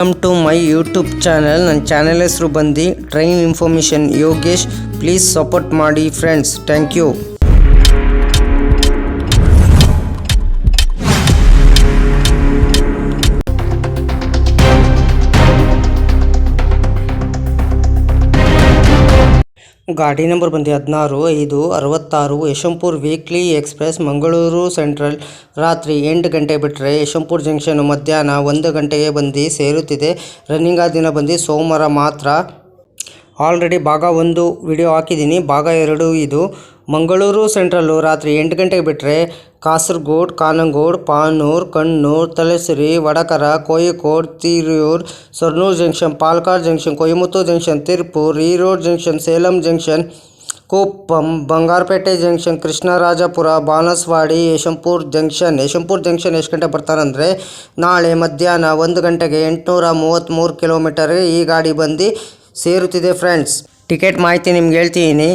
Welcome to my YouTube channel. ನನ್ನ channel ಹೆಸರು ಬಂದು train information Yogesh. Please support ಮಾಡಿ ಫ್ರೆಂಡ್ಸ್. Thank you. ಗಾಡಿ ನಂಬರ್ ಬಂದು 16/5/66 Yeshwantpur weekly express Mangaluru central ರಾತ್ರಿ 8 ಗಂಟೆ ಬಿಟ್ಟರೆ ಯಶವಂತಪುರ ಜಂಕ್ಷನ್ ಮಧ್ಯಾಹ್ನ 1 ಗಂಟೆಗೆ ಬಂದು ಸೇರುತ್ತಿದೆ. ರನ್ನಿಂಗ್ ಆದ ದಿನ ಬಂದು ಸೋಮವಾರ ಮಾತ್ರ. ಆಲ್ರೆಡಿ ಭಾಗ 1 ವಿಡಿಯೋ ಹಾಕಿದ್ದೀನಿ. ಭಾಗ 2 ಇದು. ಮಂಗಳೂರು ಸೆಂಟ್ರಲ್ಲು ರಾತ್ರಿ 8 ಗಂಟೆಗೆ ಬಿಟ್ಟರೆ Kasaragod, Kanhangad, Panur, Kannur, Thalassery, Vadakara, Kozhikode, Tirur, Shoranur junction, Palakkad junction, Coimbatore junction, Tiruppur, Erode junction, Salem junction, Kuppam, Bangarapet junction, Krishnarajapuram, Banaswadi, Yesvantpur junction ಎಷ್ಟು ಗಂಟೆ ಬರ್ತಾರಂದರೆ ನಾಳೆ ಮಧ್ಯಾಹ್ನ 1 ಗಂಟೆಗೆ 833 ಕಿಲೋಮೀಟರ್ ಈ ಗಾಡಿ ಬಂದು ಸೇರುತ್ತಿದೆ ಫ್ರೆಂಡ್ಸ್. ಟಿಕೆಟ್ ಮಾಹಿತಿ ನಿಮ್ಗೆ ಹೇಳ್ತೀನಿ.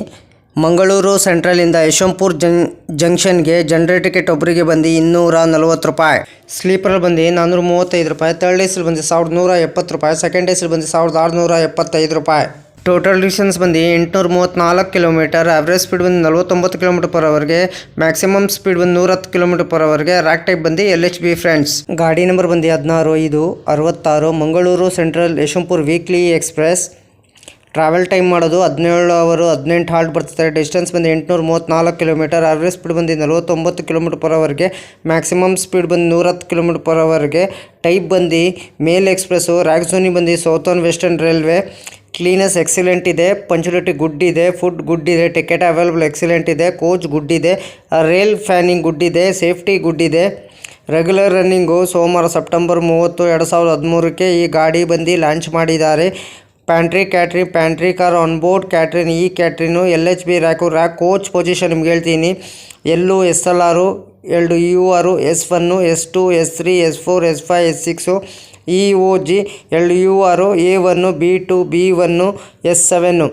ಮಂಗಳೂರು ಸೆಂಟ್ರಲಿಂದ ಯಶವಂತಪುರ ಜಂಕ್ಷನ್ಗೆ ಜನರಲ್ ಟಿಕೆಟ್ ಒಬ್ಬರಿಗೆ ಬಂದು 240 ರೂಪಾಯಿ. ಸ್ಲೀಪರಲ್ಲಿ ಬಂದು 435 ರೂಪಾಯಿ. ಥರ್ಡ್ ಎಸಿಲಿ ಬಂದು 1170 ರೂಪಾಯಿ. ಸೆಕೆಂಡ್ ಎಸಿಲಿ ಬಂದು 1675 ರೂಪಾಯಿ. ಟೋಟಲ್ ಡಿಸ್ಟೆನ್ಸ್ ಬಂದು 834 ಕಿಲೋಮೀಟರ್. ಆವ್ರೇಜ್ ಸ್ಪೀಡ್ ಬಂದು 49 km/hಗೆ. ಮ್ಯಾಕ್ಸಿಮಮ್ ಸ್ಪೀಡ್ ಬಂದು 110 km/hಗೆ. ರ್ಯಾಕ್ ಟೈಪ್ ಬಂದು LHB ಫ್ರೆಂಡ್ಸ್. ಗಾಡಿ ನಂಬರ್ ಬಂದು 16/5/66 Mangaluru central Yeshwantpur weekly express. Travel time ಮಾಡೋದು 17 ಅವರ್ 18 ಹಾಲ್ಟ್ ಬರ್ತಾರೆ. ಡಿಸ್ಟೆನ್ಸ್ ಬಂದು 834 ಕಿಲೋಮೀಟರ್. ಆವ್ರೇಜ್ ಸ್ಪೀಡ್ ಬಂದು 49 km/hಗೆ. ಮ್ಯಾಕ್ಸಿಮಮ್ ಸ್ಪೀಡ್ ಬಂದು 110 km/hಗೆ. ಟೈಪ್ ಬಂದು ಮೇಲ್ ಎಕ್ಸ್ಪ್ರೆಸ್ಸು. ರ್ಯಾಕ್ ಝೋನಿ ಬಂದು southern western railway. Cleanliness excellent ಇದೆ. ಪಂಚುಲಿಟಿ ಗುಡ್ ಇದೆ. ಫುಡ್ ಗುಡ್ ಇದೆ. ಟಿಕೆಟ್ ಅವೈಲಬಲ್ ಎಕ್ಸಲೆಂಟ್ ಇದೆ. ಕೋಚ್ ಗುಡ್ ಇದೆ. ರೈಲ್ ಫ್ಯಾನಿಂಗ್ ಗುಡ್ ಇದೆ. ಸೇಫ್ಟಿ ಗುಡ್ ಇದೆ. ರೆಗ್ಯುಲರ್ ರನ್ನಿಂಗು ಸೋಮವಾರ ಸೆಪ್ಟೆಂಬರ್ 30, 2013ಕ್ಕೆ ಈ ಗಾಡಿ ಬಂದು ಲಾಂಚ್ ಮಾಡಿದ್ದಾರೆ. Pantry car on board catering. ಈ catering LHB rake coach position ನಿಮ್ಗೆ ಹೇಳ್ತೀನಿ. ಎಲ್ಲು SLR 2 UR S1 S2 S3 S4 S5 S6 EOG 2 UR A1 B2 B1 S7.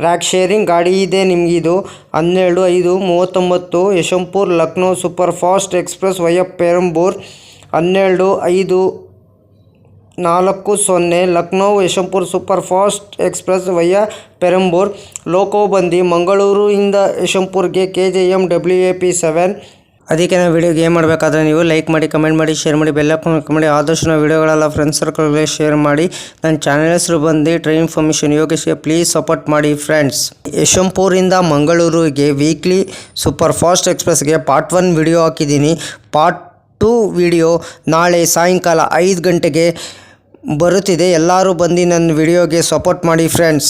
Rake sharing ಗಾಡಿ ಇದೆ ನಿಮಗಿದು. 12/5/39 Yesvantpur Lucknow super fast express via Perambur. 12/5/40 Lucknow Yesvantpur super fast express via Perambur. Loco ಬಂದು ಮಂಗಳೂರಿಂದ ಯಶವಂತಪುರ್ಗೆ KJM WAP7. ಅದಕ್ಕೆ ನಾವು ವಿಡಿಯೋಗೆ ಏನು ಮಾಡಬೇಕಾದ್ರೆ ನೀವು ಲೈಕ್ ಮಾಡಿ, ಕಮೆಂಟ್ ಮಾಡಿ, ಶೇರ್ ಮಾಡಿ, ಬೆಲ್ ಹಾಕೊಂಡು ಮಾಡಿ. ಆದಷ್ಟು ನಾವು ವಿಡಿಯೋಗಳೆಲ್ಲ ಫ್ರೆಂಡ್ಸ್ ಸರ್ಕಲ್ಗೆ ಶೇರ್ ಮಾಡಿ. ನನ್ನ ಚಾನಲ್ ಹೆಸರು ಬಂದು ಟ್ರೈನ್ ಇನ್ಫಾರ್ಮೇಷನ್ ಯೋಗೇಶ್ಗೆ ಪ್ಲೀಸ್ ಸಪೋರ್ಟ್ ಮಾಡಿ ಫ್ರೆಂಡ್ಸ್. ಯಶವಂತಪುರಿಂದ ಮಂಗಳೂರಿಗೆ ವೀಕ್ಲಿ ಸೂಪರ್ ಫಾಸ್ಟ್ ಎಕ್ಸ್ಪ್ರೆಸ್ಗೆ ಪಾರ್ಟ್ 1 ವಿಡಿಯೋ ಹಾಕಿದ್ದೀನಿ. ಪಾರ್ಟ್ 2 ವಿಡಿಯೋ ನಾಳೆ ಸಾಯಂಕಾಲ 5 ಗಂಟೆಗೆ ಬರುತ್ತಿದೆ. ಎಲ್ಲರೂ ಬಂದು ನನ್ನ ವಿಡಿಯೋಗೆ ಸಪೋರ್ಟ್ ಮಾಡಿ ಫ್ರೆಂಡ್ಸ್.